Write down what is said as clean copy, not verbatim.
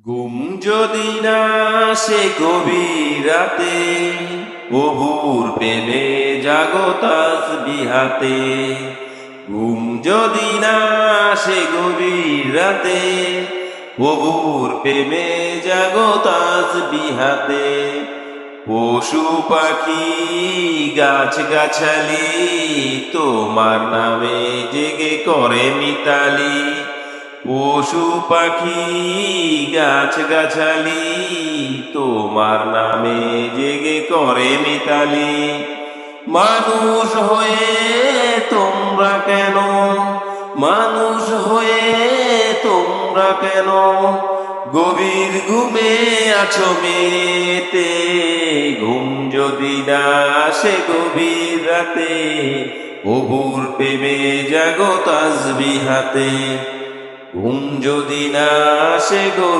ঘুম যদি না আসে গভীর রাতে, প্রভুর প্রেমে জাগো তাসবিহাতে। ঘুম যদি না আসে গভীর রাতে, প্রভুর প্রেমে জাগো তাসবিহাতে। পশু পাখি গাছ গাছালি তোমার নামে জেগে করে মিতালি। পশু পাখি গাছ গাছালি তোমার নামে জেগে করে মিতালি। মানুষ হয়ে তোমরা কেন, মানুষ হয়ে তোমরা কেন গভীর ঘুমে আছো মেতে। ঘুম যদি না আসে গভীর রাতে, প্রভুর প্রেমে জাগো তাসবিহাতে। ঘুম যদি না আসে গভীর